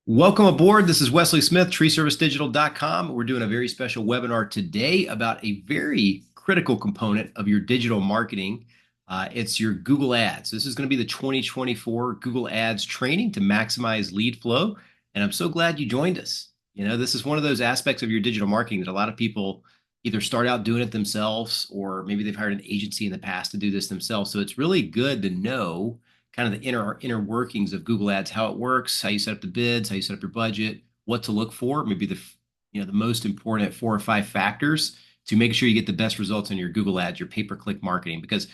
Welcome aboard. This is Wesley Smith, treeservicedigital.com. We're doing a very special webinar today about a very critical component of your digital marketing. It's your Google Ads. This is going to be the 2024 Google Ads training to maximize lead flow. And I'm so glad you joined us. You know, this is one of those aspects of your digital marketing that a lot of people either start out doing it themselves, or maybe they've hired an agency in the past to do this themselves. So it's really good to know kind of the inner workings of Google Ads, how it works, how you set up the bids, how you set up your budget, what to look for, maybe the most important 4 or 5 factors to make sure you get the best results on your Google Ads, your pay-per-click marketing, because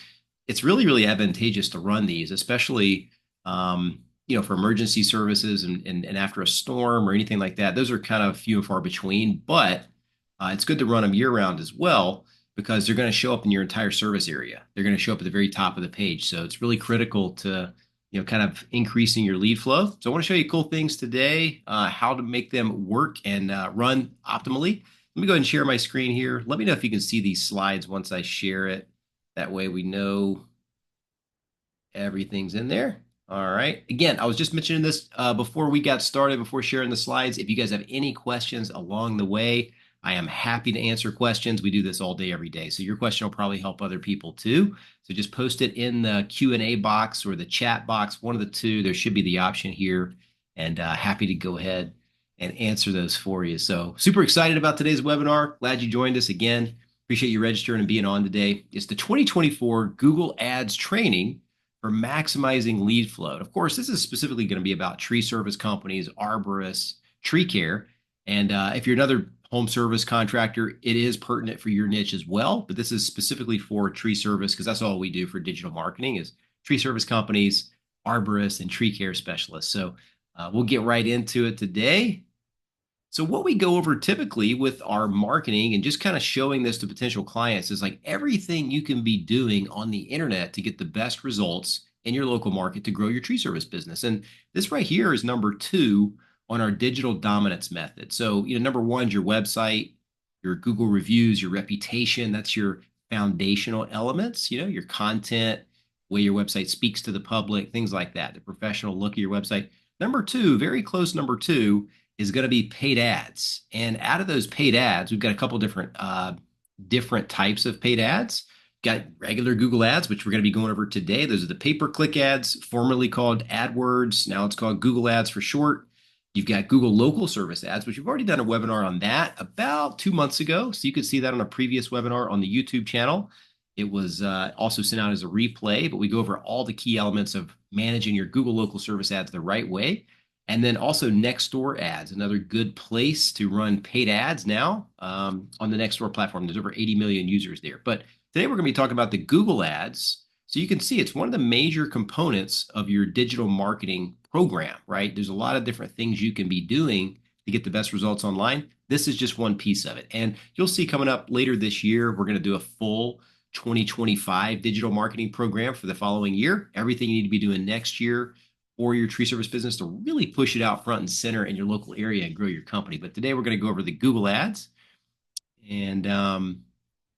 it's really advantageous to run these, especially for emergency services and after a storm or anything like that. Those are kind of few and far between, but it's good to run them year round as well because they're going to show up in your entire service area. They're going to show up at the very top of the page. So it's really critical to, kind of increasing your lead flow. So I want to show you cool things today, how to make them work and run optimally. Let me go ahead and share my screen here. Let me know if you can see these slides once I share it. That way we know everything's in there. All right. Again, I was just mentioning this before we got started, before sharing the slides. If you guys have any questions along the way, I am happy to answer questions. We do this all day, every day. So your question will probably help other people too. So just post it in the Q&A box or the chat box, one of the two. There should be the option here, and happy to go ahead and answer those for you. So super excited about today's webinar. Glad you joined us again. Appreciate you registering and being on today. It's the 2024 Google Ads training for maximizing lead flow. And of course, this is specifically going to be about tree service companies, arborists, tree care. And if you're another home service contractor, it is pertinent for your niche as well. But this is specifically for tree service because that's all we do for digital marketing is tree service companies, arborists, and tree care specialists. So we'll get right into it today. So what we go over typically with our marketing and just kind of showing this to potential clients is like everything you can be doing on the internet to get the best results in your local market to grow your tree service business. And this right here is number 2 on our digital dominance method. So, number 1 is your website, your Google reviews, your reputation. That's your foundational elements, your content, way your website speaks to the public, things like that, the professional look of your website. Number 2, very close number 2, is going to be paid ads. And out of those paid ads, we've got a couple different types of paid ads. Got regular Google ads, which we're going to be going over today. Those are the pay-per-click ads, formerly called AdWords. Now it's called Google Ads for short. You've got Google local service ads, which we've already done a webinar on that about 2 months ago. So you could see that on a previous webinar on the YouTube channel. It was also sent out as a replay, but we go over all the key elements of managing your Google local service ads the right way. And then also Nextdoor ads, another good place to run paid ads now on the Nextdoor platform. There's over 80 million users there. But today we're going to be talking about the Google ads. So you can see it's one of the major components of your digital marketing program, right? There's a lot of different things you can be doing to get the best results online. This is just one piece of it. And you'll see coming up later this year, we're going to do a full 2025 digital marketing program for the following year. Everything you need to be doing next year or your tree service business to really push it out front and center in your local area and grow your company. But today we're going to go over the Google ads. And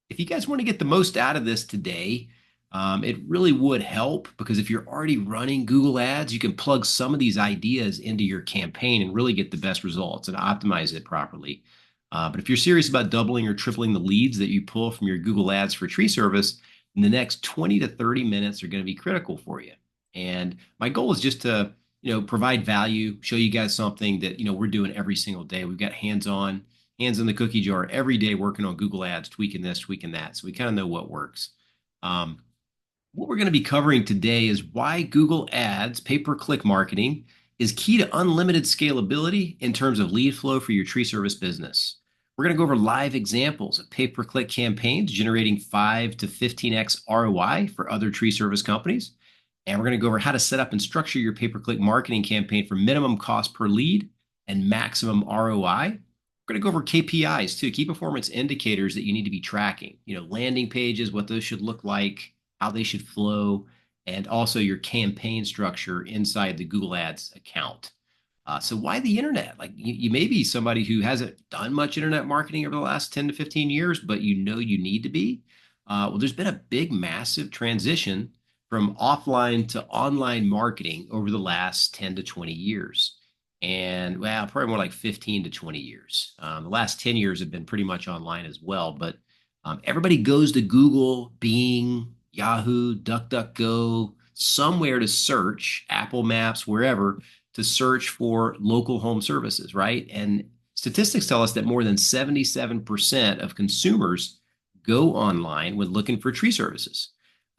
if you guys want to get the most out of this today, it really would help because if you're already running Google ads, you can plug some of these ideas into your campaign and really get the best results and optimize it properly. But if you're serious about doubling or tripling the leads that you pull from your Google ads for tree service, in the next 20 to 30 minutes are going to be critical for you. And my goal is just to, provide value, show you guys something that, we're doing every single day. We've got hands in the cookie jar every day working on Google ads, tweaking this, tweaking that. So we kind of know what works. What we're going to be covering today is why Google ads, pay-per-click marketing, is key to unlimited scalability in terms of lead flow for your tree service business. We're going to go over live examples of pay-per-click campaigns generating 5 to 15x ROI for other tree service companies. And we're going to go over how to set up and structure your pay-per-click marketing campaign for minimum cost per lead and maximum ROI. We're going to go over KPIs too, key performance indicators that you need to be tracking, landing pages, what those should look like, how they should flow, and also your campaign structure inside the Google Ads account. So why the internet? Like you may be somebody who hasn't done much internet marketing over the last 10 to 15 years, but you need to be. Well, there's been a big, massive transition from offline to online marketing over the last 10 to 20 years. and well, probably more like 15 to 20 years. The last 10 years have been pretty much online as well, but everybody goes to Google, Bing, Yahoo, DuckDuckGo, somewhere to search, Apple Maps, wherever, to search for local home services, right? And statistics tell us that more than 77% of consumers go online when looking for tree services.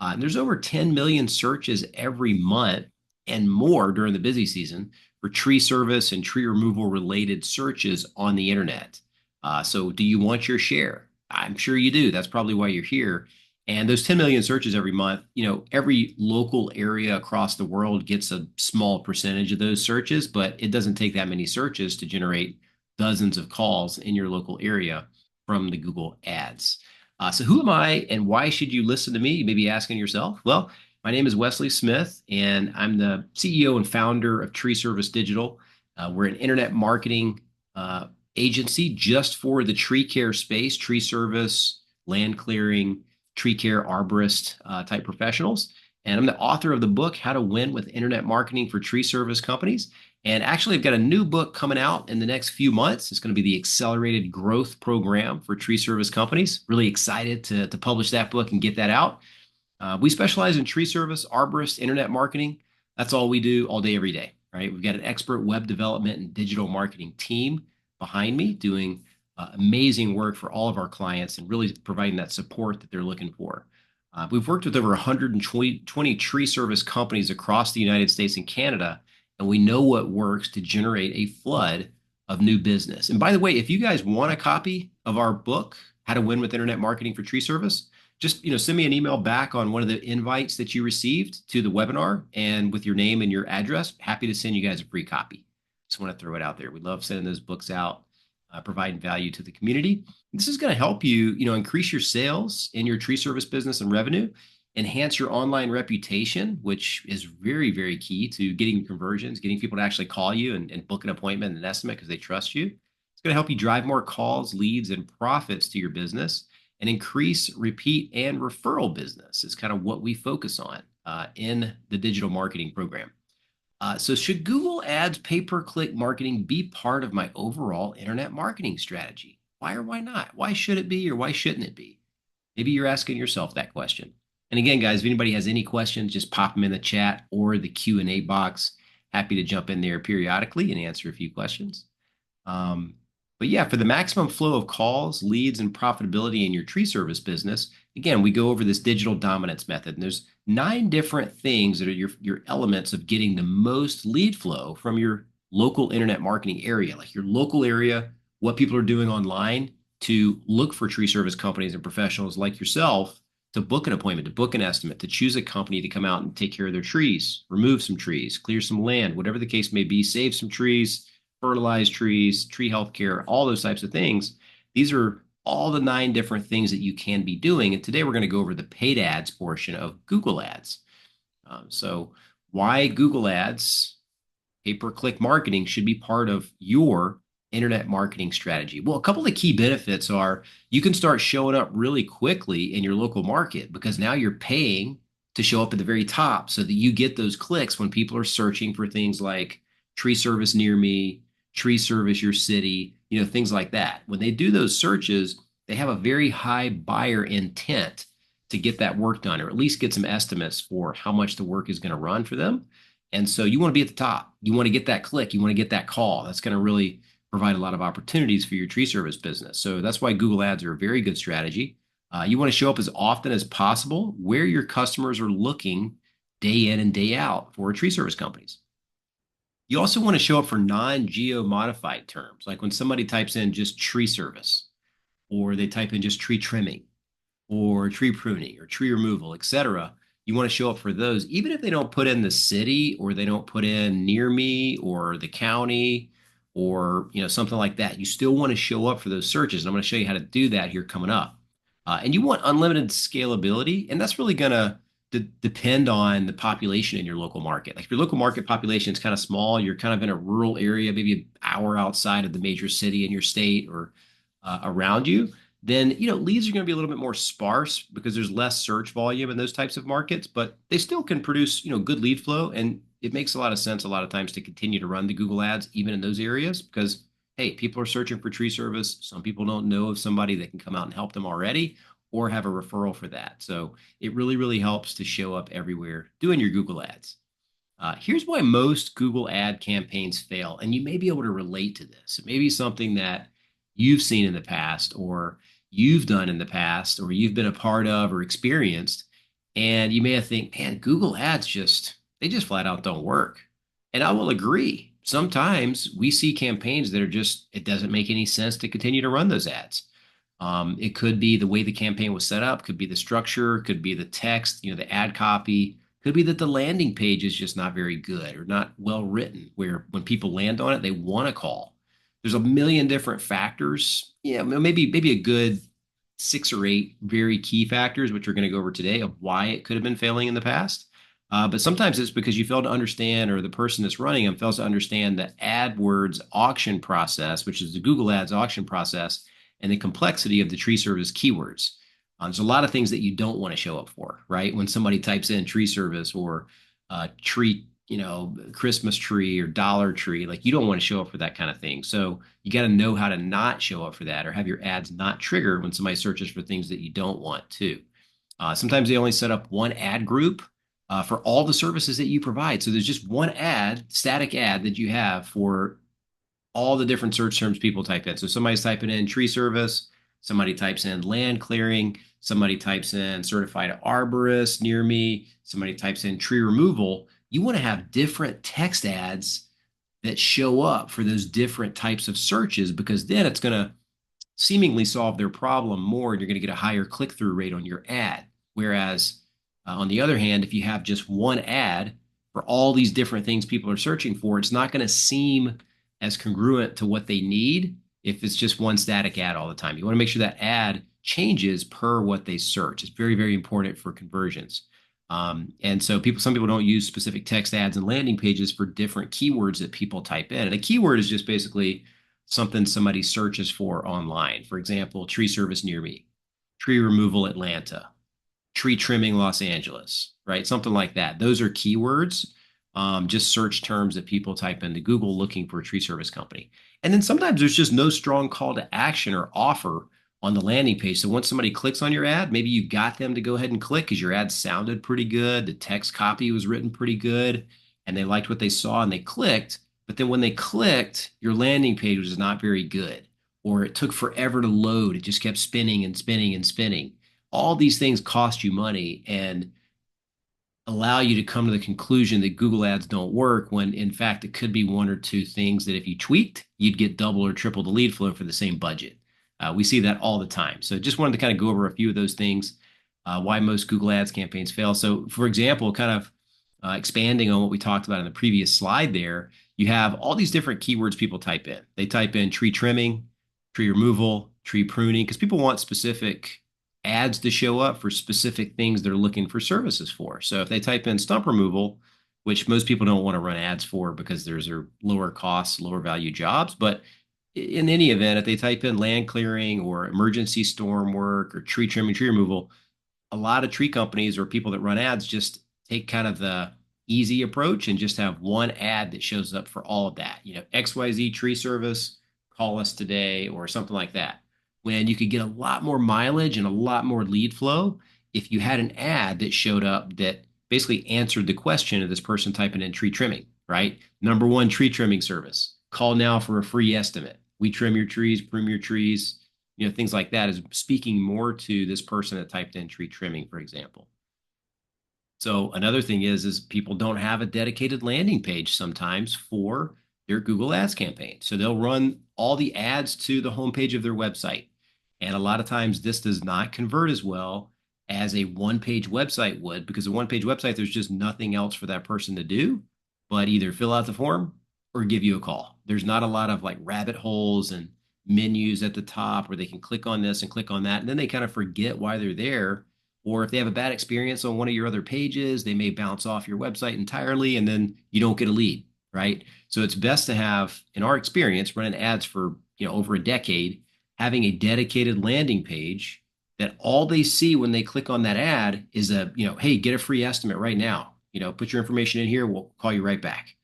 And there's over 10 million searches every month and more during the busy season for tree service and tree removal related searches on the internet. So, do you want your share? I'm sure you do. That's probably why you're here. And those 10 million searches every month, every local area across the world gets a small percentage of those searches, but it doesn't take that many searches to generate dozens of calls in your local area from the Google ads. So, who am I and why should you listen to me? You may be asking yourself. Well, my name is Wesley Smith, and I'm the CEO and founder of Tree Service Digital. We're an internet marketing agency just for the tree care space, tree service, land clearing, tree care arborist type professionals. And I'm the author of the book, How to Win with Internet Marketing for Tree Service Companies. And actually, I've got a new book coming out in the next few months. It's going to be the Accelerated Growth Program for Tree Service Companies. Really excited to publish that book and get that out. We specialize in tree service, arborist, internet marketing. That's all we do all day, every day, right? We've got an expert web development and digital marketing team behind me doing amazing work for all of our clients and really providing that support that they're looking for. We've worked with over 120 tree service companies across the United States and Canada, and we know what works to generate a flood of new business. And by the way, if you guys want a copy of our book, How to Win with Internet Marketing for Tree Service, just send me an email back on one of the invites that you received to the webinar and with your name and your address. Happy to send you guys a free copy. Just want to throw it out there. We love sending those books out, providing value to the community. This is going to help you, increase your sales in your tree service business and revenue, enhance your online reputation, which is very, very key to getting conversions, getting people to actually call you and book an appointment and an estimate because they trust you. It's going to help you drive more calls, leads, and profits to your business and increase repeat and referral business is kind of what we focus on in the digital marketing program. So should Google Ads pay-per-click marketing be part of my overall internet marketing strategy? Why or why not? Why should it be or why shouldn't it be? Maybe you're asking yourself that question. And again, guys, if anybody has any questions, just pop them in the chat or the Q&A box. Happy to jump in there periodically and answer a few questions. But yeah, for the maximum flow of calls, leads, and profitability in your tree service business, again, we go over this digital dominance method. And there's 9 different things that are your elements of getting the most lead flow from your local internet marketing area, like your local area, what people are doing online to look for tree service companies and professionals like yourself to book an appointment, to book an estimate, to choose a company to come out and take care of their trees, remove some trees, clear some land, whatever the case may be, save some trees, fertilize trees, tree health care, all those types of things. These are all the 9 different things that you can be doing. And today we're going to go over the paid ads portion of Google Ads. So why Google Ads, pay-per-click marketing should be part of your internet marketing strategy. Well, a couple of key benefits are you can start showing up really quickly in your local market because now you're paying to show up at the very top so that you get those clicks when people are searching for things like tree service near me, tree service your city, things like that. When they do those searches, they have a very high buyer intent to get that work done, or at least get some estimates for how much the work is going to run for them. And so you want to be at the top. You want to get that click. You want to get that call. That's going to really provide a lot of opportunities for your tree service business. So that's why Google Ads are a very good strategy. You want to show up as often as possible where your customers are looking day in and day out for tree service companies. You also want to show up for non-geo modified terms, like when somebody types in just tree service, or they type in just tree trimming, or tree pruning, or tree removal, etc. You want to show up for those, even if they don't put in the city, or they don't put in near me, or the county, or something like that. You still want to show up for those searches, and I'm going to show you how to do that here coming up. And you want unlimited scalability, and that's really going to depend on the population in your local market. Like if your local market population is kind of small, you're kind of in a rural area, maybe an hour outside of the major city in your state or around you, then leads are going to be a little bit more sparse because there's less search volume in those types of markets, but they still can produce good lead flow. And it makes a lot of sense a lot of times to continue to run the Google ads even in those areas because hey, people are searching for tree service. Some people don't know of somebody that can come out and help them already or have a referral for that. So it really, really helps to show up everywhere doing your Google ads. Here's why most Google ad campaigns fail, and you may be able to relate to this. It may be something that you've seen in the past, or you've done in the past, or you've been a part of or experienced, and you may have think, man, Google ads they just flat out don't work. And I will agree. Sometimes we see campaigns that are just, it doesn't make any sense to continue to run those ads. It could be the way the campaign was set up, could be the structure, could be the text, the ad copy, could be that the landing page is just not very good or not well written, where when people land on it, they want to call. There's a million different factors. Yeah, maybe a good 6 or 8 very key factors, which we're going to go over today, of why it could have been failing in the past. But sometimes it's because you fail to understand, or the person that's running them fails to understand the AdWords auction process, which is the Google Ads auction process, and the complexity of the tree service keywords. There's a lot of things that you don't want to show up for, right? When somebody types in tree service or tree, Christmas tree or Dollar Tree, like you don't want to show up for that kind of thing. So you got to know how to not show up for that or have your ads not trigger when somebody searches for things that you don't want to. Sometimes they only set up one ad group for all the services that you provide. So there's just one ad, static ad that you have for all the different search terms people type in. So somebody's typing in tree service, somebody types in land clearing, somebody types in certified arborist near me, somebody types in tree removal. You want to have different text ads that show up for those different types of searches because then it's going to seemingly solve their problem more and you're going to get a higher click-through rate on your ad. Whereas on the other hand, if you have just one ad for all these different things people are searching for, it's not going to seem as congruent to what they need if it's just one static ad all the time. You want to make sure that ad changes per what they search. It's very, very important for conversions. And so some people don't use specific text ads and landing pages for different keywords that people type in. And a keyword is just basically something somebody searches for online. For example, tree service near me, tree removal Atlanta, tree trimming Los Angeles, right? Something like that. Those are keywords, just search terms that people type into Google looking for a tree service company. And then sometimes there's just no strong call to action or offer on the landing page. So once somebody clicks on your ad, maybe you got them to go ahead and click because your ad sounded pretty good. The text copy was written pretty good and they liked what they saw and they clicked. But then when they clicked, your landing page was not very good, or it took forever to load. It just kept spinning and spinning and spinning. All these things cost you money and allow you to come to the conclusion that Google ads don't work when in fact it could be one or two things that if you tweaked, you'd get double or triple the lead flow for the same budget. We see that all the time. So just wanted to kind of go over a few of those things, why most Google ads campaigns fail. So for example, kind of expanding on what we talked about in the previous slide there, you have all these different keywords people type in. They type in tree trimming, tree removal, tree pruning, because people want specific ads to show up for specific things they're looking for services for. So if they type in stump removal, which most people don't want to run ads for because there's lower costs, lower value jobs, but in any event, if they type in land clearing or emergency storm work or tree trimming, tree removal, a lot of tree companies or people that run ads just take kind of the easy approach and just have one ad that shows up for all of that. XYZ tree service, call us today, or something like that. When you could get a lot more mileage and a lot more lead flow if you had an ad that showed up that basically answered the question of this person typing in tree trimming, right? Number one tree trimming service. Call now for a free estimate. We trim your trees, prune your trees, things like that is speaking more to this person that typed in tree trimming, for example. So another thing is people don't have a dedicated landing page sometimes for their Google Ads campaign. So they'll run all the ads to the homepage of their website. And a lot of times this does not convert as well as a one-page website would, because a one-page website, there's just nothing else for that person to do but either fill out the form or give you a call. There's not a lot of like rabbit holes and menus at the top where they can click on this and click on that. And then they kind of forget why they're there. Or if they have a bad experience on one of your other pages, they may bounce off your website entirely and then you don't get a lead, right? So it's best to have, in our experience, running ads for over a decade, having a dedicated landing page that all they see when they click on that ad is hey, get a free estimate right now. put your information in here. We'll call you right back,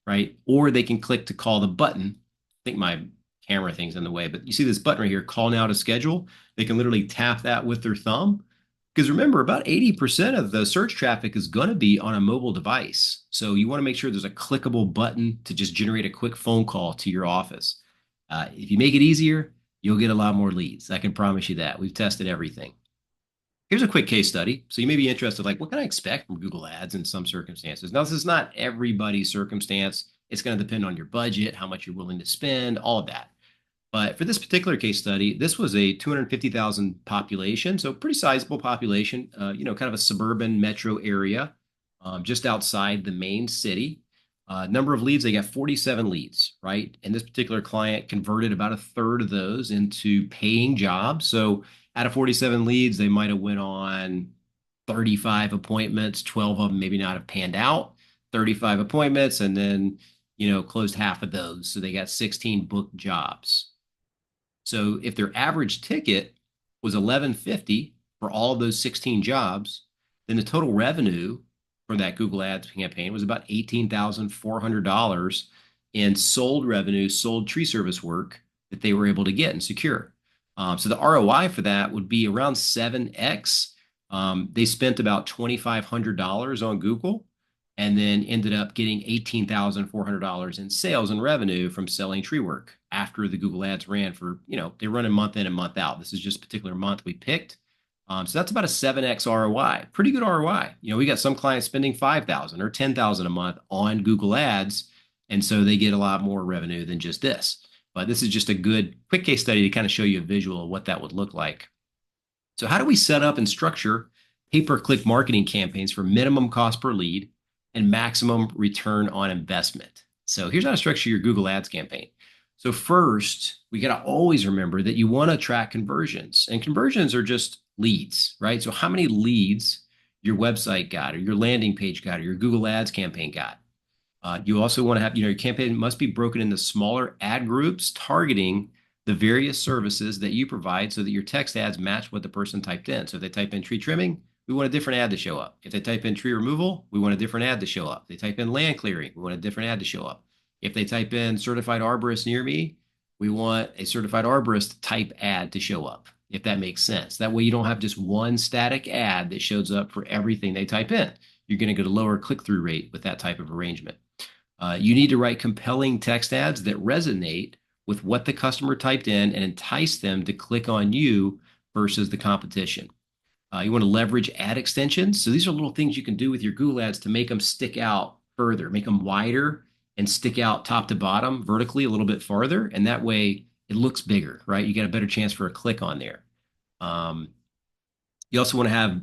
right? Or they can click to call the button. I think my camera thing's in the way, but you see this button right here, call now to schedule. They can literally tap that with their thumb. Because remember, about 80% of the search traffic is going to be on a mobile device. So you want to make sure there's a clickable button to just generate a quick phone call to your office. If you make it easier, you'll get a lot more leads. I can promise you that. We've tested everything. Here's a quick case study. So you may be interested, like, what can I expect from Google Ads in some circumstances? Now, this is not everybody's circumstance. It's going to depend on your budget, how much you're willing to spend, all of that. But for this particular case study, this was a 250,000 population, so pretty sizable population, kind of a suburban metro area, just outside the main city. Number of leads, they got 47 leads, right? And this particular client converted about a third of those into paying jobs. So out of 47 leads, they might have went on 35 appointments, 12 of them maybe not have panned out, 35 appointments, and then, closed half of those. So they got 16 booked jobs. So if their average ticket was 1150 for all of those 16 jobs, then the total revenue for that Google Ads campaign was about $18,400 in sold revenue, sold tree service work that they were able to get and secure. So the ROI for that would be around 7x. They spent about $2,500 on Google and then ended up getting $18,400 in sales and revenue from selling tree work after the Google Ads ran for, they run a month in and month out. This is just a particular month we picked. So that's about a 7x ROI, pretty good ROI. We got some clients spending $5,000 or $10,000 a month on Google Ads. And so they get a lot more revenue than just this. But this is just a good quick case study to kind of show you a visual of what that would look like. So how do we set up and structure pay-per-click marketing campaigns for minimum cost per lead and maximum return on investment? So here's how to structure your Google Ads campaign. So first, we got to always remember that you want to track conversions, and conversions are just leads, right? So how many leads your website got, or your landing page got, or your Google Ads campaign got? You also want to have, your campaign must be broken into smaller ad groups targeting the various services that you provide so that your text ads match what the person typed in. So if they type in tree trimming, we want a different ad to show up. If they type in tree removal, we want a different ad to show up. If they type in land clearing, we want a different ad to show up. If they type in certified arborist near me, we want a certified arborist type ad to show up, if that makes sense. That way you don't have just one static ad that shows up for everything they type in. You're going to get a lower click-through rate with that type of arrangement. You need to write compelling text ads that resonate with what the customer typed in and entice them to click on you versus the competition. You want to leverage ad extensions. So these are little things you can do with your Google Ads to make them stick out further, make them wider and stick out top to bottom vertically a little bit farther. And that way it looks bigger, right? You got a better chance for a click on there. You also want to have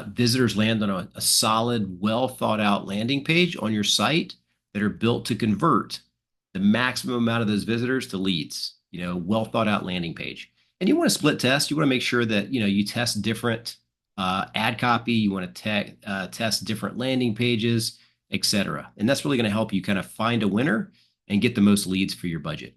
visitors land on a solid, well thought out landing page on your site that are built to convert the maximum amount of those visitors to leads, well thought out landing page. And you want to split test. You want to make sure that, you test different ad copy. You want to test different landing pages, etc. And that's really going to help you kind of find a winner and get the most leads for your budget.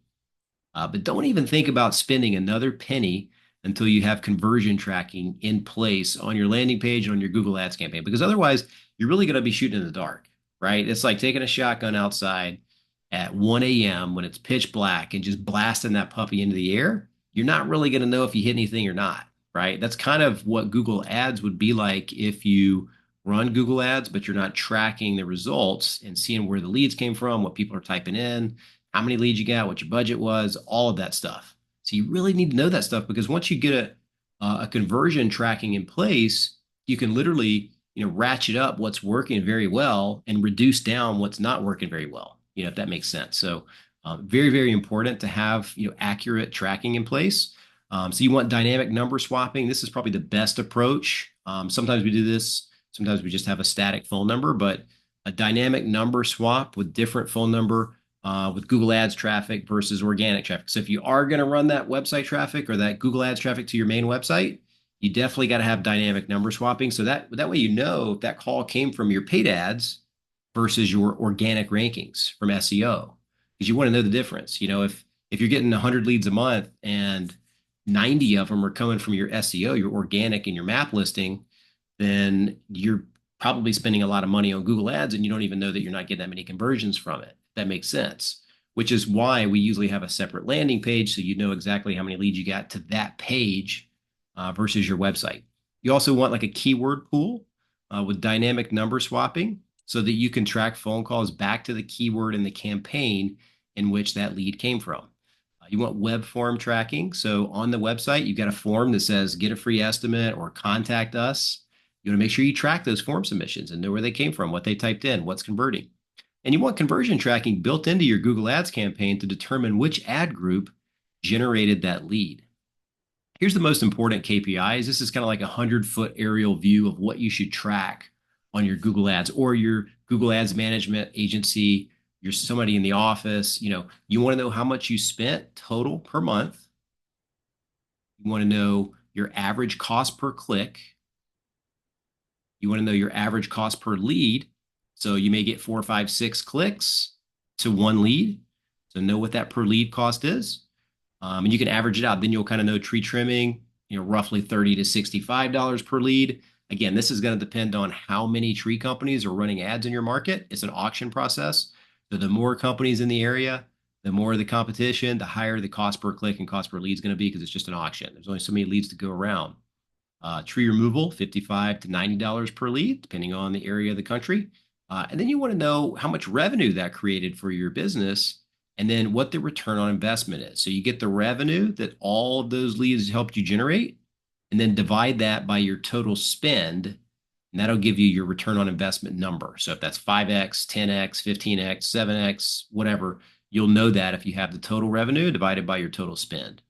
But don't even think about spending another penny until you have conversion tracking in place on your landing page and on your Google Ads campaign, because otherwise you're really going to be shooting in the dark, right? It's like taking a shotgun outside at 1 a.m. when it's pitch black and just blasting that puppy into the air. You're not really going to know if you hit anything or not, right? That's kind of what Google Ads would be like if you run Google Ads, but you're not tracking the results and seeing where the leads came from, what people are typing in, how many leads you got, what your budget was, all of that stuff. So you really need to know that stuff, because once you get a conversion tracking in place, you can literally, ratchet up what's working very well and reduce down what's not working very well, if that makes sense. So very, very important to have, accurate tracking in place. So you want dynamic number swapping. This is probably the best approach. Sometimes we do this. Sometimes we just have a static phone number, but a dynamic number swap with different phone number with Google Ads traffic versus organic traffic. So if you are going to run that website traffic or that Google Ads traffic to your main website, you definitely got to have dynamic number swapping. So that way if that call came from your paid ads versus your organic rankings from SEO, because you want to know the difference. If you're getting 100 leads a month and 90 of them are coming from your SEO, your organic and your map listing, then you're probably spending a lot of money on Google Ads and you don't even know that you're not getting that many conversions from it. That makes sense, which is why we usually have a separate landing page so you know exactly how many leads you got to that page versus your website. You also want like a keyword pool with dynamic number swapping so that you can track phone calls back to the keyword in the campaign in which that lead came from. You want web form tracking. So on the website, you've got a form that says get a free estimate or contact us. You want to make sure you track those form submissions and know where they came from, what they typed in, what's converting. And you want conversion tracking built into your Google Ads campaign to determine which ad group generated that lead. Here's the most important KPIs. This is kind of like a 100-foot aerial view of what you should track on your Google Ads or your Google Ads management agency. You're somebody in the office. You want to know how much you spent total per month. You want to know your average cost per click. You want to know your average cost per lead. So you may get 4, 5, 6 clicks to one lead. So know what that per lead cost is. And you can average it out. Then you'll kind of know tree trimming, roughly $30 to $65 per lead. Again, this is going to depend on how many tree companies are running ads in your market. It's an auction process. So the more companies in the area, the more the competition, the higher the cost per click and cost per lead is going to be because it's just an auction. There's only so many leads to go around. Tree removal, $55 to $90 per lead, depending on the area of the country. And then you want to know how much revenue that created for your business and then what the return on investment is. So you get the revenue that all of those leads helped you generate, and then divide that by your total spend, and that'll give you your return on investment number. So if that's 5x, 10x, 15x, 7x, whatever, you'll know that if you have the total revenue divided by your total spend.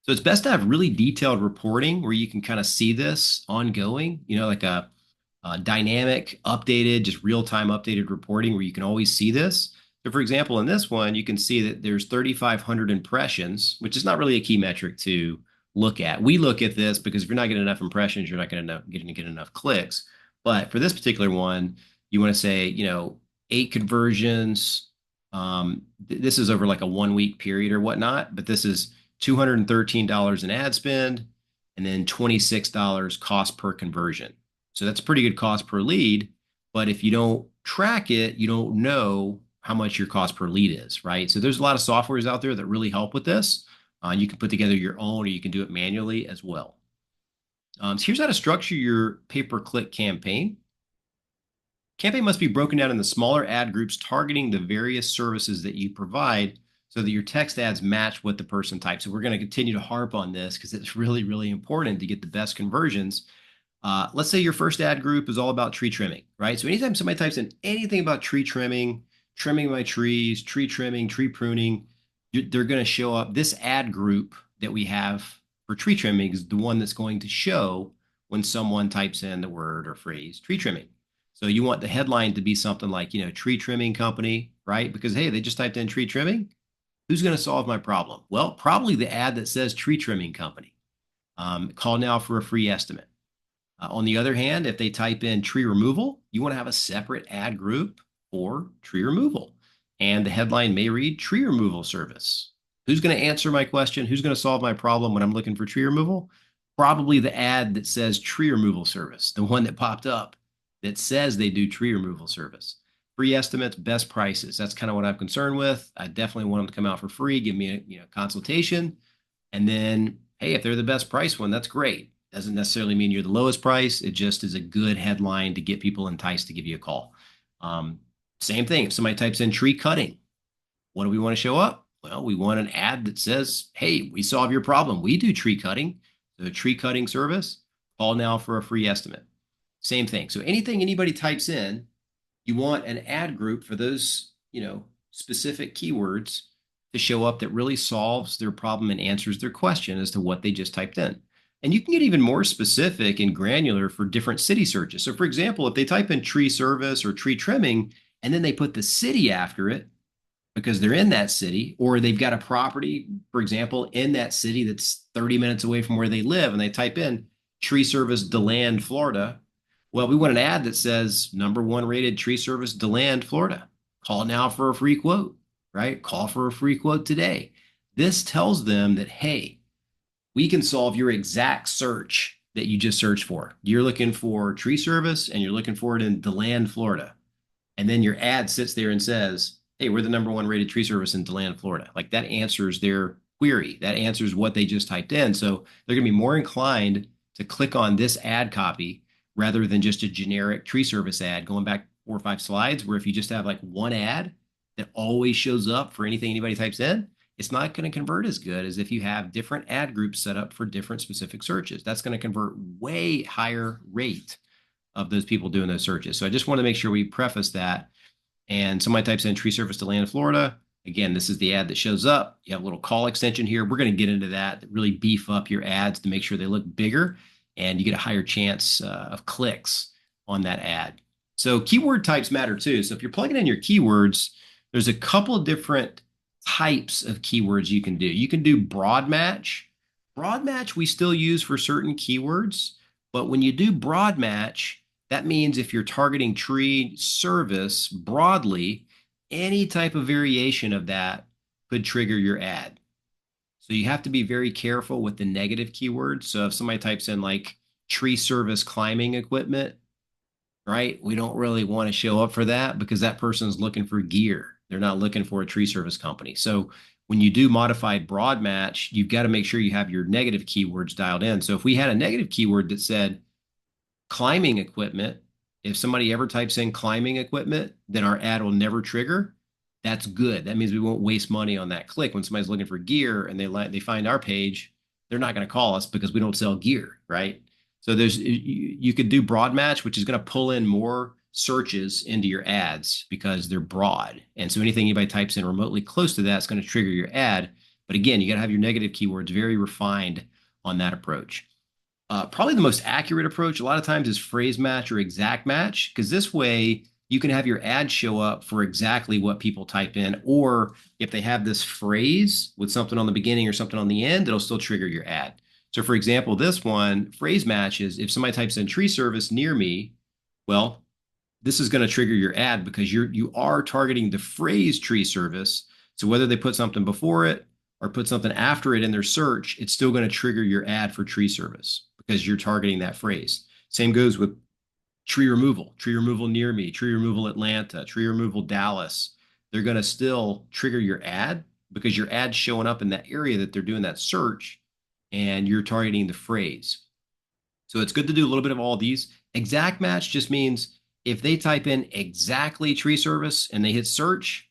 So it's best to have really detailed reporting where you can kind of see this ongoing, like a dynamic, updated, just real-time updated reporting where you can always see this. So for example, in this one, you can see that there's 3,500 impressions, which is not really a key metric to look at. We look at this because if you're not getting enough impressions, you're not going to get enough clicks. But for this particular one, you want to say, 8 conversions. This is over like a 1-week period or whatnot, but this is $213 in ad spend and then $26 cost per conversion. So that's a pretty good cost per lead. But if you don't track it, you don't know how much your cost per lead is, right? So there's a lot of softwares out there that really help with this. You can put together your own or you can do it manually as well. So here's how to structure your pay-per-click campaign. Campaign must be broken down into smaller ad groups targeting the various services that you provide so that your text ads match what the person types. So we're going to continue to harp on this because it's really, really important to get the best conversions. Let's say your first ad group is all about tree trimming, right? So anytime somebody types in anything about tree trimming, trimming my trees, tree trimming, tree pruning, they're going to show up. This ad group that we have for tree trimming is the one that's going to show when someone types in the word or phrase tree trimming. So you want the headline to be something like, tree trimming company, right? Because, hey, they just typed in tree trimming. Who's going to solve my problem? Well, probably the ad that says tree trimming company. Call now for a free estimate. On the other hand, if they type in tree removal, you want to have a separate ad group for tree removal. And the headline may read tree removal service. Who's going to answer my question? Who's going to solve my problem when I'm looking for tree removal? Probably the ad that says tree removal service, the one that popped up that says they do tree removal service. Free estimates, best prices. That's kind of what I'm concerned with. I definitely want them to come out for free, give me a consultation. And then, hey, if they're the best price one, that's great. Doesn't necessarily mean you're the lowest price. It just is a good headline to get people enticed to give you a call. Same thing. If somebody types in tree cutting, what do we want to show up? Well, we want an ad that says, hey, we solve your problem. We do tree cutting. So tree cutting service, call now for a free estimate. Same thing. So anything anybody types in, you want an ad group for those, specific keywords to show up that really solves their problem and answers their question as to what they just typed in. And you can get even more specific and granular for different city searches. So for example, if they type in tree service or tree trimming, and then they put the city after it because they're in that city, or they've got a property, for example, in that city that's 30 minutes away from where they live, and they type in tree service DeLand, Florida. Well, we want an ad that says #1 rated tree service DeLand, Florida. Call now for a free quote, right? Call for a free quote today. This tells them that, hey, we can solve your exact search that you just searched for. You're looking for tree service and you're looking for it in DeLand, Florida. And then your ad sits there and says, hey, we're the number one rated tree service in DeLand, Florida. Like that answers their query. That answers what they just typed in. So they're going to be more inclined to click on this ad copy rather than just a generic tree service ad going back 4 or 5 slides, where if you just have like one ad that always shows up for anything anybody types in, it's not going to convert as good as if you have different ad groups set up for different specific searches. That's going to convert way higher rate of those people doing those searches. So I just want to make sure we preface that. And somebody types in tree service DeLand, Florida. Again, this is the ad that shows up. You have a little call extension here. We're going to get into that, really beef up your ads to make sure they look bigger and you get a higher chance of clicks on that ad. So keyword types matter too. So if you're plugging in your keywords, there's a couple of different types of keywords you can do. You can do broad match. Broad match we still use for certain keywords, but when you do broad match, that means if you're targeting tree service broadly, any type of variation of that could trigger your ad. So you have to be very careful with the negative keywords. So if somebody types in like tree service climbing equipment, right? We don't really want to show up for that because that person's looking for gear. They're not looking for a tree service company. So when you do modified broad match, you've got to make sure you have your negative keywords dialed in. So if we had a negative keyword that said climbing equipment, if somebody ever types in climbing equipment, then our ad will never trigger. That's good. That means we won't waste money on that click. When somebody's looking for gear and they find our page, they're not going to call us because we don't sell gear, right? So you could do broad match, which is going to pull in more searches into your ads because they're broad. And so anything anybody types in remotely close to that is going to trigger your ad. But again, you got to have your negative keywords very refined on that approach. Probably the most accurate approach a lot of times is phrase match or exact match, because this way you can have your ad show up for exactly what people type in. Or if they have this phrase with something on the beginning or something on the end, it'll still trigger your ad. So for example, this one, phrase match, is if somebody types in tree service near me, well, this is going to trigger your ad because you are targeting the phrase tree service. So whether they put something before it or put something after it in their search, it's still going to trigger your ad for tree service because you're targeting that phrase. Same goes with tree removal near me, tree removal Atlanta, tree removal Dallas. They're going to still trigger your ad because your ad's showing up in that area that they're doing that search and you're targeting the phrase. So it's good to do a little bit of all these. Exact match just means if they type in exactly tree service and they hit search,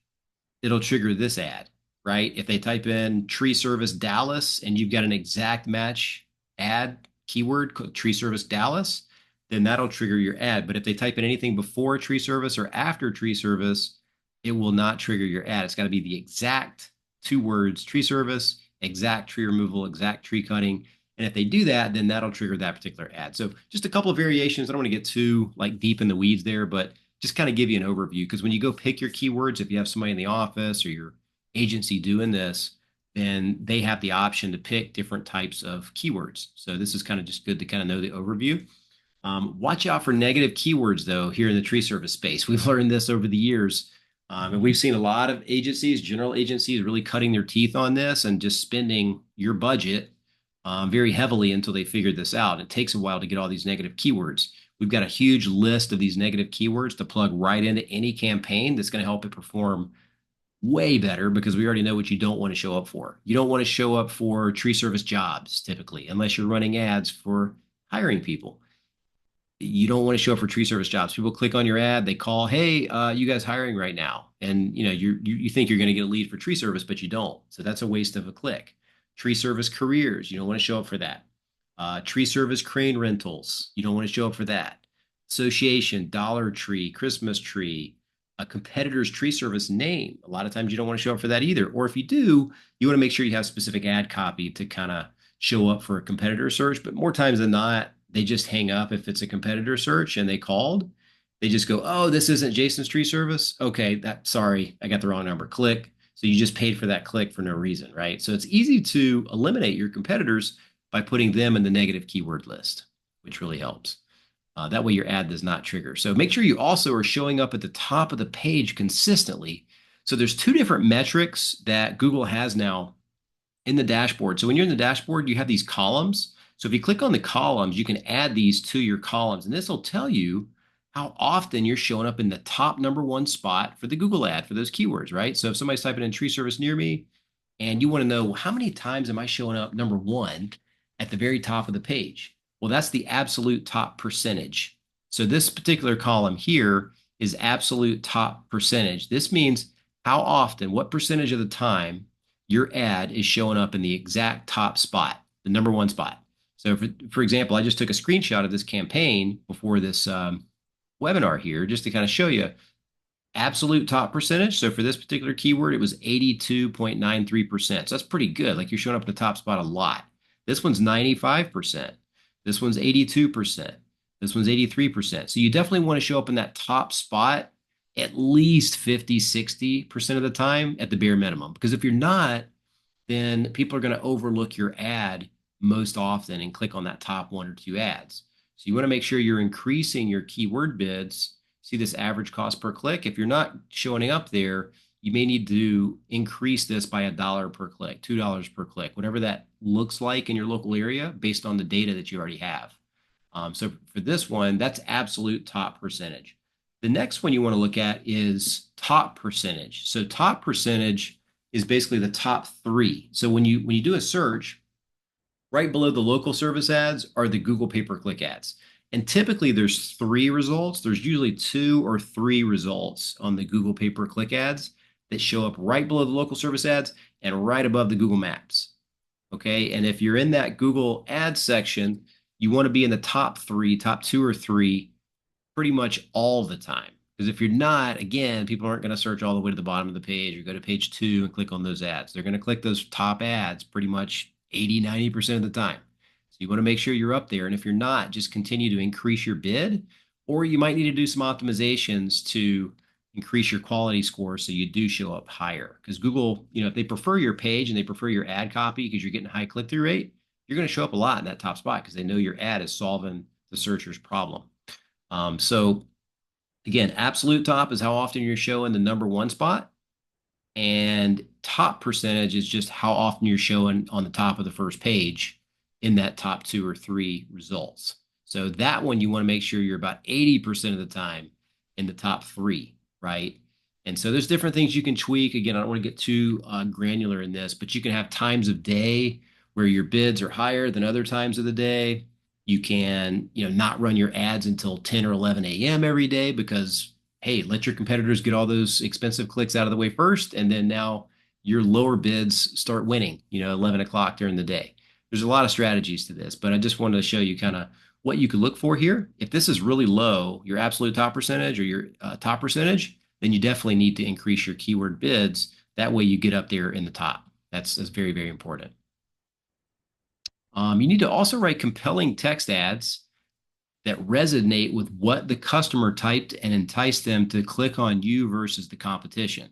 it'll trigger this ad, right? If they type in tree service Dallas and you've got an exact match ad keyword, tree service Dallas, then that'll trigger your ad. But if they type in anything before tree service or after tree service, it will not trigger your ad. It's got to be the exact 2 words, tree service, exact tree removal, exact tree cutting. And if they do that, then that'll trigger that particular ad. So just a couple of variations. I don't want to get too like deep in the weeds there, but just kind of give you an overview. Because when you go pick your keywords, if you have somebody in the office or your agency doing this, then they have the option to pick different types of keywords. So this is kind of just good to kind of know the overview. Watch out for negative keywords, though, here in the tree service space. We've learned this over the years. And we've seen a lot of agencies, general agencies, really cutting their teeth on this and just spending your budget very heavily until they figured this out. It takes a while to get all these negative keywords. We've got a huge list of these negative keywords to plug right into any campaign that's going to help it perform way better because we already know what you don't want to show up for. You don't want to show up for tree service jobs typically, unless you're running ads for hiring people. You don't want to show up for tree service jobs. People click on your ad, they call, hey, you guys hiring right now? And you think you're going to get a lead for tree service, but you don't. So that's a waste of a click. Tree service careers, you don't want to show up for that. Tree service crane rentals, you don't want to show up for that. Association, Dollar Tree, Christmas tree, a competitor's tree service name. A lot of times you don't want to show up for that either. Or if you do, you want to make sure you have specific ad copy to kind of show up for a competitor search. But more times than not, they just hang up if it's a competitor search and they called. They just go, oh, this isn't Jason's tree service. Okay, sorry, I got the wrong number. Click. So you just paid for that click for no reason, right? So it's easy to eliminate your competitors by putting them in the negative keyword list, which really helps. That way your ad does not trigger. So make sure you also are showing up at the top of the page consistently. So there's 2 different metrics that Google has now in the dashboard. So when you're in the dashboard, you have these columns. So if you click on the columns, you can add these to your columns, and this will tell you how often you're showing up in the top #1 spot for the Google ad for those keywords, right? So if somebody's typing in tree service near me, and you want to know how many times am I showing up #1 at the very top of the page? Well, that's the absolute top percentage. So this particular column here is absolute top percentage. This means how often, what percentage of the time your ad is showing up in the exact top spot, the #1 spot. So for example, I just took a screenshot of this campaign before this webinar here just to kind of show you absolute top percentage. So for this particular keyword, it was 82.93%. So that's pretty good. Like you're showing up in the top spot a lot. This one's 95%. This one's 82%. This one's 83%. So you definitely want to show up in that top spot at least 50, 60% of the time at the bare minimum. Because if you're not, then people are going to overlook your ad most often and click on that top 1 or 2 ads. So you want to make sure you're increasing your keyword bids. See this average cost per click? If you're not showing up there, you may need to increase this by $1 per click, $2 per click, whatever that looks like in your local area based on the data that you already have. So for this one, that's absolute top percentage. The next one you want to look at is top percentage. So top percentage is basically the top 3. So when you do a search, right below the local service ads are the Google pay-per-click ads. And typically there's 3 results. There's usually 2 or 3 results on the Google pay-per-click ads that show up right below the local service ads and right above the Google Maps. Okay. And if you're in that Google ads section, you want to be in the top 3, top 2 or 3 pretty much all the time. Because if you're not, again, people aren't going to search all the way to the bottom of the page or go to page 2 and click on those ads. They're going to click those top ads pretty much 80, 90% of the time. So you want to make sure you're up there. And if you're not, just continue to increase your bid, or you might need to do some optimizations to increase your quality score so you do show up higher. Because Google, if they prefer your page and they prefer your ad copy because you're getting high click-through rate, you're going to show up a lot in that top spot because they know your ad is solving the searcher's problem. So again, absolute top is how often you're showing the #1 spot, and top percentage is just how often you're showing on the top of the first page in that top 2 or 3 results. So that one you want to make sure you're about 80% of the time in the top 3, right? And so there's different things you can tweak. Again, I don't want to get too granular in this, but you can have times of day where your bids are higher than other times of the day. You can, not run your ads until 10 or 11 a.m. every day because, hey, let your competitors get all those expensive clicks out of the way first, and then now your lower bids start winning, 11 o'clock during the day. There's a lot of strategies to this, but I just wanted to show you kind of what you could look for here. If this is really low, your absolute top percentage or your top percentage, then you definitely need to increase your keyword bids. That way you get up there in the top. That's very, very important. You need to also write compelling text ads that resonate with what the customer typed and entice them to click on you versus the competition.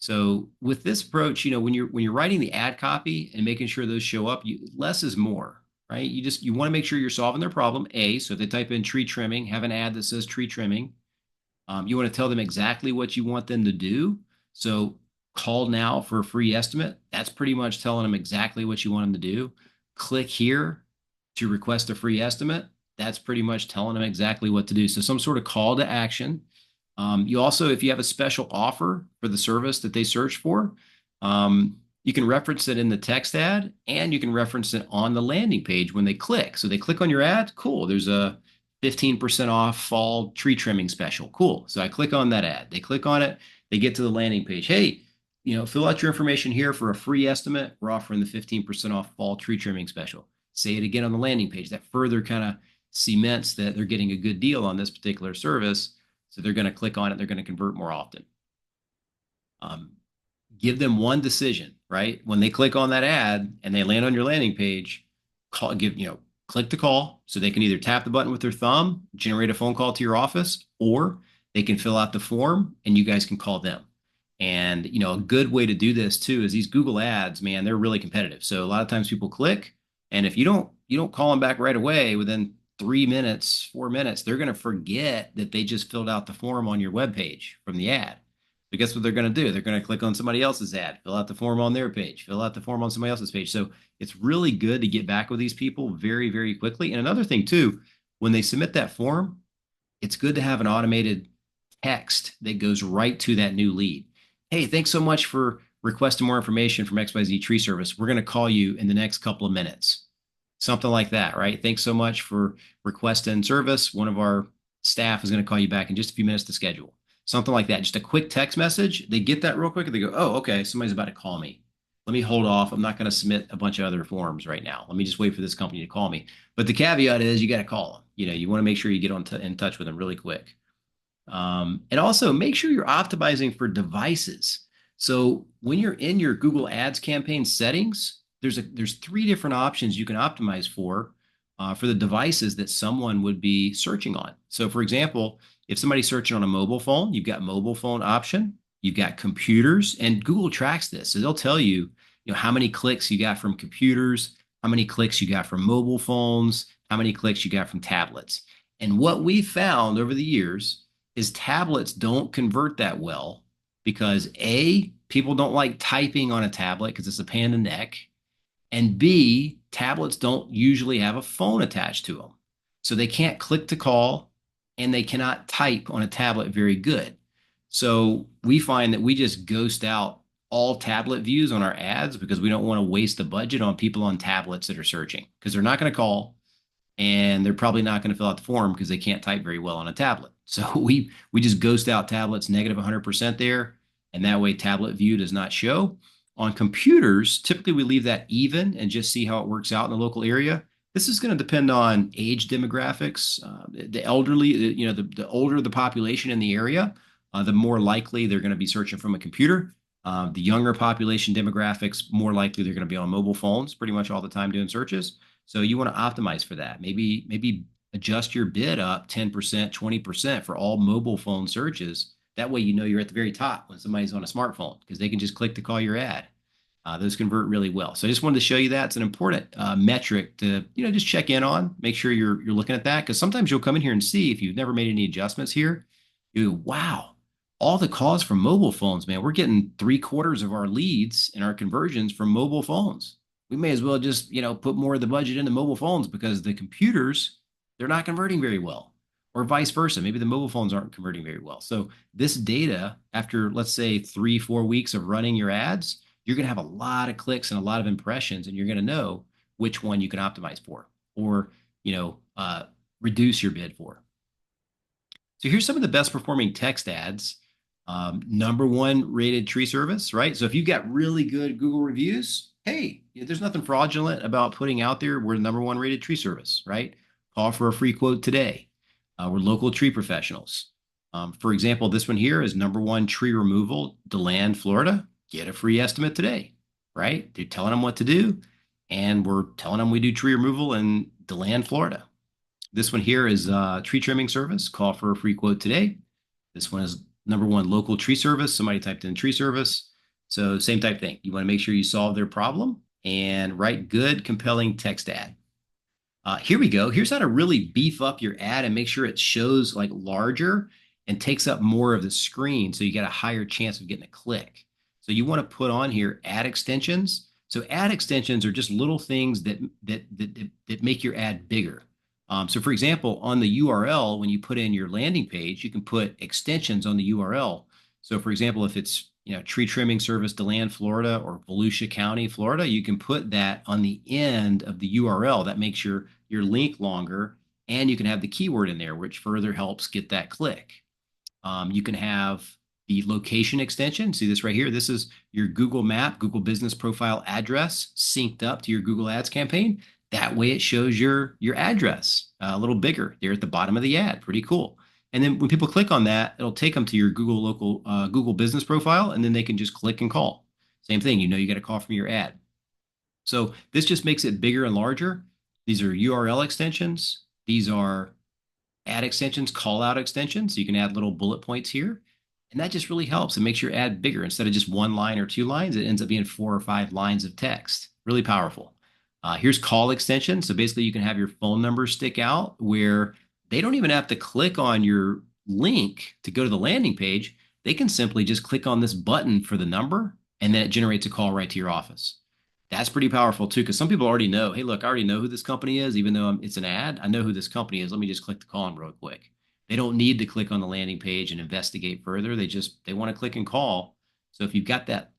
So with this approach, when you're writing the ad copy and making sure those show up, less is more, right? You want to make sure you're solving their problem. So if they type in tree trimming, have an ad that says tree trimming. You want to tell them exactly what you want them to do. So call now for a free estimate. That's pretty much telling them exactly what you want them to do. Click here to request a free estimate. That's pretty much telling them exactly what to do. So some sort of call to action. You also, if you have a special offer for the service that they search for, you can reference it in the text ad, and you can reference it on the landing page when they click. So they click on your ad, cool. There's a 15% off fall tree trimming special. Cool. So I click on that ad. They click on it. They get to the landing page. Hey, fill out your information here for a free estimate. We're offering the 15% off fall tree trimming special. Say it again on the landing page. That further kind of cements that they're getting a good deal on this particular service. So they're going to click on it. They're going to convert more often. Give them one decision, right? When they click on that ad and they land on your landing page, click the call. So they can either tap the button with their thumb, generate a phone call to your office, or they can fill out the form and you guys can call them. And, a good way to do this too is these Google ads, man, they're really competitive. So a lot of times people click, and if you don't call them back right away within 3 minutes, 4 minutes, they're going to forget that they just filled out the form on your webpage from the ad. But guess what they're going to do? They're going to click on somebody else's ad, fill out the form on their page, fill out the form on somebody else's page. So it's really good to get back with these people very, very quickly. And another thing too, when they submit that form, it's good to have an automated text that goes right to that new lead. Hey, thanks so much for requesting more information from XYZ Tree Service. We're going to call you in the next couple of minutes. Something like that, right? Thanks so much for requesting service. One of our staff is going to call you back in just a few minutes to schedule. Something like that. Just a quick text message. They get that real quick and they go, oh, okay, somebody's about to call me. Let me hold off. I'm not going to submit a bunch of other forms right now. Let me just wait for this company to call me. But the caveat is you got to call them. You want to make sure you get in touch with them really quick. And also make sure you're optimizing for devices. So when you're in your Google Ads campaign settings, there's three different options you can optimize for the devices that someone would be searching on. So for example, if somebody's searching on a mobile phone, you've got mobile phone option, you've got computers, and Google tracks this. So they'll tell you, how many clicks you got from computers, how many clicks you got from mobile phones, how many clicks you got from tablets. And what we found over the years is tablets don't convert that well because A, people don't like typing on a tablet because it's a pain in the neck. And B, tablets don't usually have a phone attached to them. So they can't click to call and they cannot type on a tablet very good. So we find that we just ghost out all tablet views on our ads because we don't want to waste the budget on people on tablets that are searching because they're not going to call and they're probably not going to fill out the form because they can't type very well on a tablet. So we just ghost out tablets negative 100% there, and that way tablet view does not show. On computers, typically we leave that even and just see how it works out in the local area. This is going to depend on age demographics. The elderly, the older the population in the area, the more likely they're going to be searching from a computer. The younger population demographics, more likely they're going to be on mobile phones pretty much all the time doing searches. So you want to optimize for that. Maybe adjust your bid up 10%, 20% for all mobile phone searches. That way, you're at the very top when somebody's on a smartphone because they can just click to call your ad. Those convert really well. So I just wanted to show you that. It's an important metric to, just check in on, make sure you're looking at that because sometimes you'll come in here and see if you've never made any adjustments here, you go, wow, all the calls from mobile phones, man, we're getting 3/4 of our leads and our conversions from mobile phones. We may as well just, put more of the budget into mobile phones because the computers, they're not converting very well, or vice versa. Maybe the mobile phones aren't converting very well. So this data, after let's say 3-4 weeks of running your ads, you're going to have a lot of clicks and a lot of impressions, and you're going to know which one you can optimize for or, reduce your bid for. So here's some of the best performing text ads. Number one rated tree service, right? So if you've got really good Google reviews, hey, there's nothing fraudulent about putting out there we're the number one rated tree service, right? Call for a free quote today. We're local tree professionals. For example, this one here is number one tree removal, DeLand, Florida. Get a free estimate today, right? They're telling them what to do, and we're telling them we do tree removal in DeLand, Florida. This one here is tree trimming service. Call for a free quote today. This one is number one local tree service. Somebody typed in tree service. So same type thing. You want to make sure you solve their problem and write good, compelling text ad. Here we go. Here's how to really beef up your ad and make sure it shows like larger and takes up more of the screen so you get a higher chance of getting a click. So you want to put on here ad extensions. So ad extensions are just little things that make your ad bigger. So for example, on the URL, when you put in your landing page, you can put extensions on the URL. So for example, if it's tree trimming service DeLand, Florida, or Volusia County, Florida, you can put that on the end of the URL. That makes your link longer, and you can have the keyword in there, which further helps get that click. You can have the location extension. See this right here? This is your Google Map, Google Business Profile address synced up to your Google Ads campaign. That way it shows your address a little bigger there at the bottom of the ad. Pretty cool. And then when people click on that, it'll take them to your Google Business Profile, and then they can just click and call. Same thing, you get a call from your ad. So this just makes it bigger and larger. These are URL extensions. These are ad extensions, call out extensions. So you can add little bullet points here. And that just really helps. It makes your ad bigger. Instead of just 1 line or 2 lines, it ends up being 4 or 5 lines of text. Really powerful. Here's call extension. So basically you can have your phone number stick out where they don't even have to click on your link to go to the landing page. they can simply just click on this button for the number, and then it generates a call right to your office. That's pretty powerful too, because some people already know, hey, look, I already know who this company is, even though it's an ad. I know who this company is. Let me just click the call in real quick. They don't need to click on the landing page and investigate further. They want to click and call. So if you've got that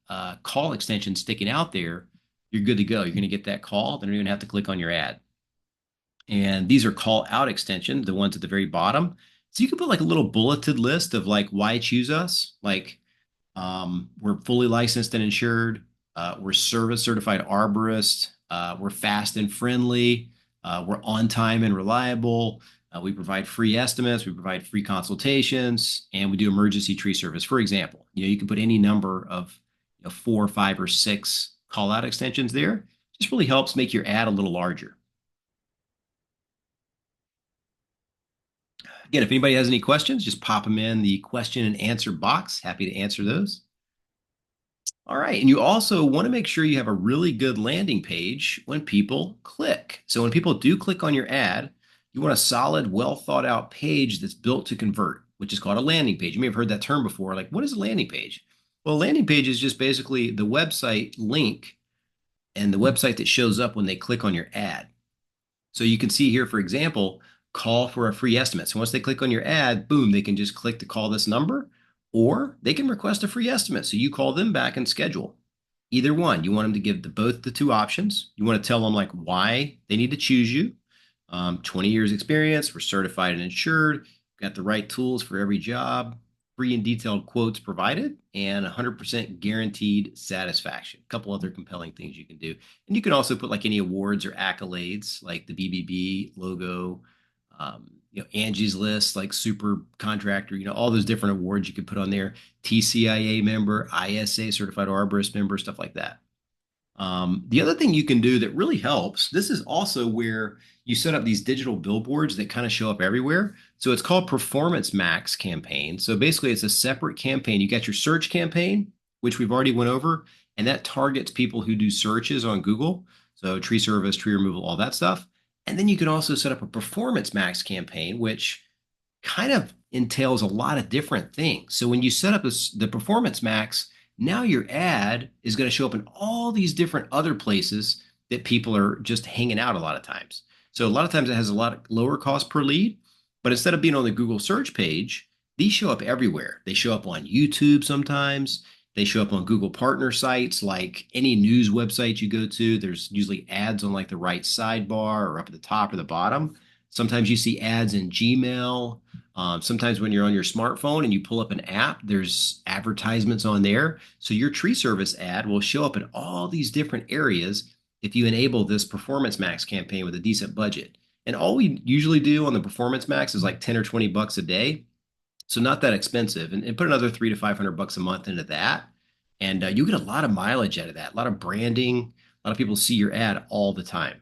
call extension sticking out there, you're good to go. You're going to get that call. Then you're going to have to click on your ad. And these are call out extensions, the ones at the very bottom. So you can put like a little bulleted list of like why choose us. Like we're fully licensed and insured. We're service certified arborists. We're fast and friendly. We're on time and reliable. We provide free estimates. We provide free consultations, and we do emergency tree service. For example, you can put any number of 4, 5, or 6 call out extensions there. Just really helps make your ad a little larger. Again, if anybody has any questions, just pop them in the question and answer box. Happy to answer those. All right. And you also want to make sure you have a really good landing page when people click. So when people do click on your ad, you want a solid, well thought out page that's built to convert, which is called a landing page. You may have heard that term before. Like, what is a landing page? Well, a landing page is just basically the website link and the website that shows up when they click on your ad. So you can see here, for example, call for a free estimate. So once they click on your ad, boom, they can just click to call this number, or they can request a free estimate. So you call them back and schedule. Either one. You want them to give both the two options. You want to tell them like why they need to choose you. 20 years experience, we're certified and insured, got the right tools for every job, free and detailed quotes provided, and 100% guaranteed satisfaction. A couple other compelling things you can do. And you can also put like any awards or accolades like the BBB logo, Angie's List, like super contractor, all those different awards you could put on there. TCIA member, ISA certified arborist member, stuff like that. The other thing you can do that really helps, this is also where you set up these digital billboards that kind of show up everywhere. So it's called Performance Max campaign. So basically it's a separate campaign. You got your search campaign, which we've already went over, and that targets people who do searches on Google. So tree service, tree removal, all that stuff. And then you can also set up a Performance Max campaign, which kind of entails a lot of different things. So when you set up the Performance Max, now your ad is going to show up in all these different other places that people are just hanging out a lot of times. So a lot of times it has a lot lower cost per lead, but instead of being on the Google search page, these show up everywhere. They show up on YouTube sometimes. They show up on Google partner sites, like any news website you go to. There's usually ads on like the right sidebar or up at the top or the bottom. Sometimes you see ads in Gmail. Sometimes when you're on your smartphone and you pull up an app, there's advertisements on there. So your tree service ad will show up in all these different areas if you enable this Performance Max campaign with a decent budget. And all we usually do on the Performance Max is like 10 or 20 bucks a day. So not that expensive. And put another 300 to 500 bucks a month into that. And you get a lot of mileage out of that, a lot of branding. A lot of people see your ad all the time.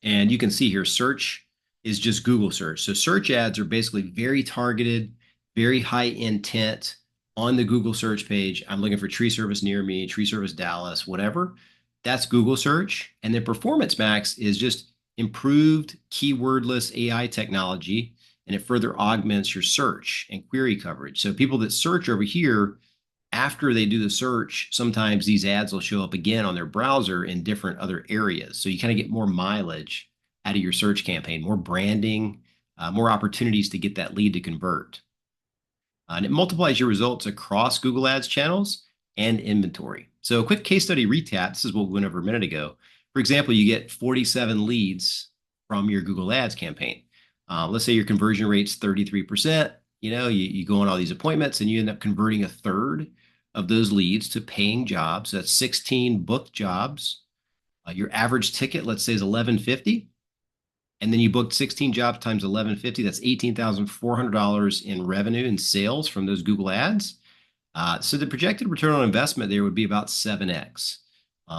And you can see here, search is just Google search. So search ads are basically very targeted, very high intent on the Google search page. I'm looking for tree service near me, tree service Dallas, whatever. That's Google search. And then Performance Max is just improved keywordless AI technology, and it further augments your search and query coverage. So people that search over here, after they do the search, sometimes these ads will show up again on their browser in different other areas. So you kind of get more mileage out of your search campaign, more branding, more opportunities to get that lead to convert. And it multiplies your results across Google Ads channels and inventory. So a quick case study recap. This is what we went over a minute ago. For example, you get 47 leads from your Google Ads campaign. Let's say your conversion rate's 33%. You go on all these appointments and you end up converting a third of those leads to paying jobs. So that's 16 booked jobs. Your average ticket, let's say, is $11.50. And then you booked 16 jobs times $11.50. That's $18,400 in revenue and sales from those Google ads. So the projected return on investment there would be about 7x.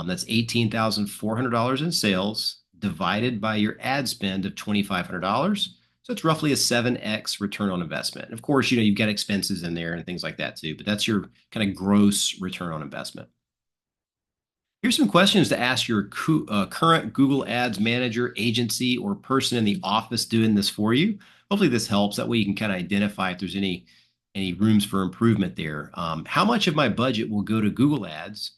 That's $18,400 in sales divided by your ad spend of $2,500. So it's roughly a 7x return on investment. And of course, you've got expenses in there and things like that too, but that's your kind of gross return on investment. Here's some questions to ask your current Google Ads manager, agency, or person in the office doing this for you. Hopefully this helps. That way you can kind of identify if there's any any rooms for improvement there. How much of my budget will go to Google Ads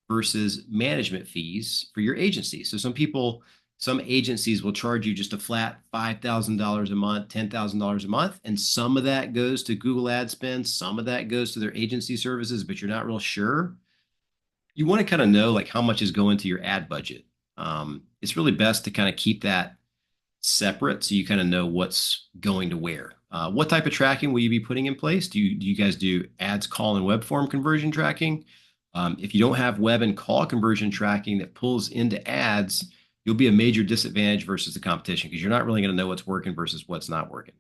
versus management fees for your agency? So some agencies will charge you just a flat $5,000 a month, $10,000 a month, and some of that goes to Google Ad spend, some of that goes to their agency services, but you're not real sure. You want to kind of know like how much is going to your ad budget. It's really best to kind of keep that separate so you kind of know what's going to where. What type of tracking will you be putting in place? Do you guys do ads, call, and web form conversion tracking? If you don't have web and call conversion tracking that pulls into ads, you'll be a major disadvantage versus the competition because you're not really going to know what's working versus what's not working.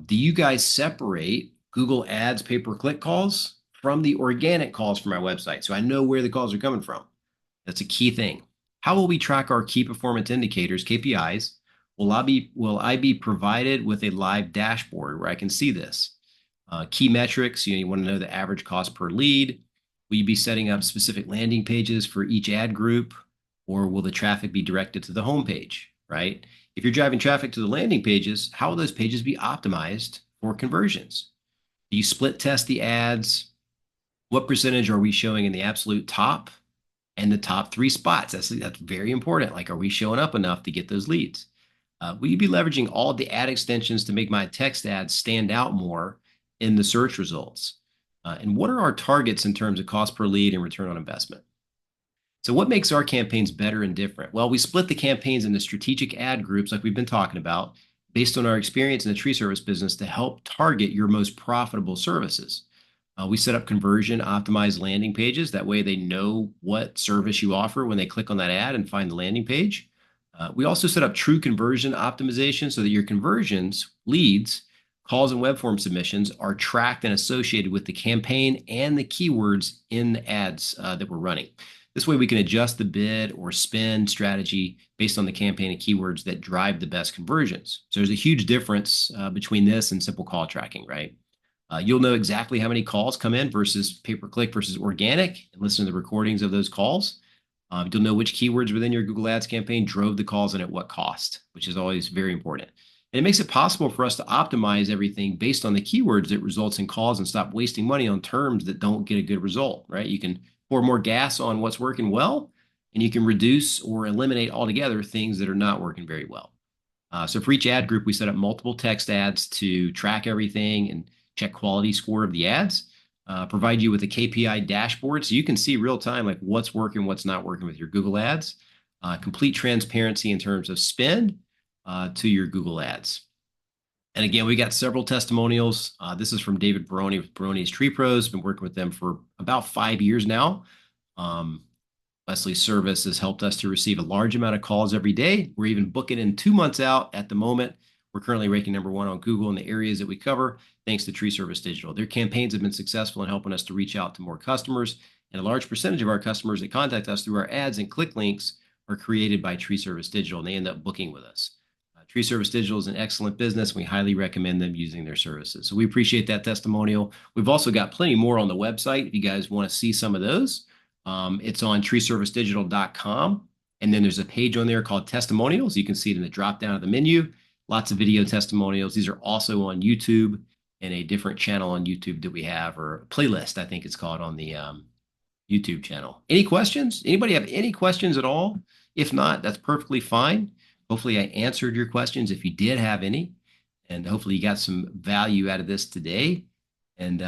Do you guys separate Google Ads pay-per-click calls from the organic calls from our website? So I know where the calls are coming from. That's a key thing. How will we track our key performance indicators, KPIs? Will I be provided with a live dashboard where I can see this? Key metrics, you want to know the average cost per lead. Will you be setting up specific landing pages for each ad group, or will the traffic be directed to the homepage, right? If you're driving traffic to the landing pages, how will those pages be optimized for conversions? Do you split test the ads? What percentage are we showing in the absolute top and the top 3 spots? That's very important. Like, are we showing up enough to get those leads? Will you be leveraging all the ad extensions to make my text ads stand out more in the search results? And what are our targets in terms of cost per lead and return on investment? So what makes our campaigns better and different? Well, we split the campaigns into strategic ad groups like we've been talking about based on our experience in the tree service business to help target your most profitable services. We set up conversion optimized landing pages. That way they know what service you offer when they click on that ad and find the landing page. We also set up true conversion optimization so that your conversions, leads, calls, and web form submissions are tracked and associated with the campaign and the keywords in the ads that we're running. This way we can adjust the bid or spend strategy based on the campaign and keywords that drive the best conversions. So there's a huge difference between this and simple call tracking, right? You'll know exactly how many calls come in versus pay-per-click versus organic and listen to the recordings of those calls. You'll know which keywords within your Google Ads campaign drove the calls and at what cost, which is always very important. And it makes it possible for us to optimize everything based on the keywords that results in calls and stop wasting money on terms that don't get a good result, right? You can pour more gas on what's working well, and you can reduce or eliminate altogether things that are not working very well. So for each ad group, we set up multiple text ads to track everything and check quality score of the ads. Provide you with a KPI dashboard so you can see real time like what's working, what's not working with your Google Ads. Complete transparency in terms of spend to your Google Ads. And again, we got several testimonials. This is from David Baroni with Baroni's Tree Pros. Been working with them for about 5 years now. Leslie's service has helped us to receive a large amount of calls every day. We're even booking in 2 months out at the moment. We're currently ranking #1 on Google in the areas that we cover, thanks to Tree Service Digital. Their campaigns have been successful in helping us to reach out to more customers, and a large percentage of our customers that contact us through our ads and click links are created by Tree Service Digital, and they end up booking with us. Tree Service Digital is an excellent business. We highly recommend them using their services. So we appreciate that testimonial. We've also got plenty more on the website if you guys want to see some of those. It's on treeservicedigital.com. And then there's a page on there called testimonials. You can see it in the drop down of the menu. Lots of video testimonials. These are also on YouTube and a different channel on YouTube that we have, or playlist, I think it's called, on the YouTube channel. Any questions? Anybody have any questions at all? If not, that's perfectly fine. Hopefully I answered your questions if you did have any, and hopefully you got some value out of this today. And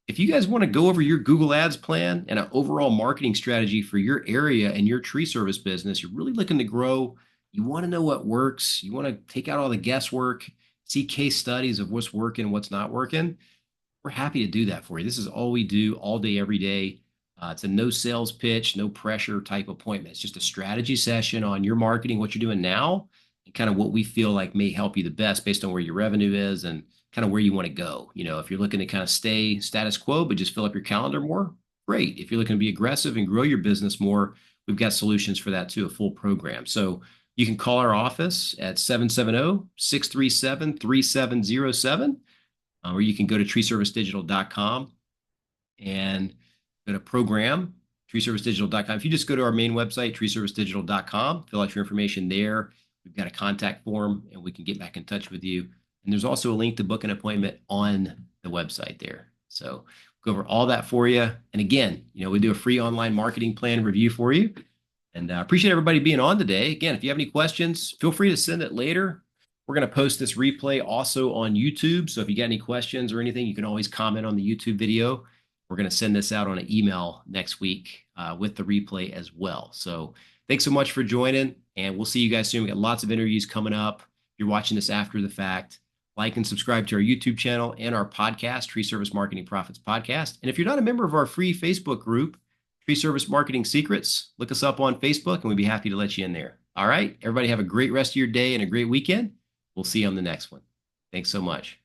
if you guys want to go over your Google Ads plan and an overall marketing strategy for your area and your tree service business, you're really looking to grow, you want to know what works, you want to take out all the guesswork, see case studies of what's working, what's not working, we're happy to do that for you. This is all we do all day, every day. It's a no sales pitch, no pressure type appointment. It's just a strategy session on your marketing, what you're doing now, and kind of what we feel like may help you the best based on where your revenue is and kind of where you want to go. If you're looking to kind of stay status quo, but just fill up your calendar more, great. If you're looking to be aggressive and grow your business more, we've got solutions for that too, a full program. So you can call our office at 770-637-3707, or you can go to treeservicedigital.com and go to program, treeservicedigital.com. If you just go to our main website, treeservicedigital.com, fill out your information there. We've got a contact form, and we can get back in touch with you And there's also a link to book an appointment on the website there. So go over all that for you. And again, we do a free online marketing plan review for you. And I appreciate everybody being on today. Again, if you have any questions, feel free to send it later. We're going to post this replay also on YouTube. So if you got any questions or anything, you can always comment on the YouTube video. We're going to send this out on an email next week with the replay as well. So thanks so much for joining, and we'll see you guys soon. We got lots of interviews coming up. If you're watching this after the fact, like and subscribe to our YouTube channel and our podcast, Tree Service Marketing Profits Podcast. And if you're not a member of our free Facebook group, Tree Service Marketing Secrets, look us up on Facebook, and we'd be happy to let you in there. All right, everybody have a great rest of your day and a great weekend. We'll see you on the next one. Thanks so much.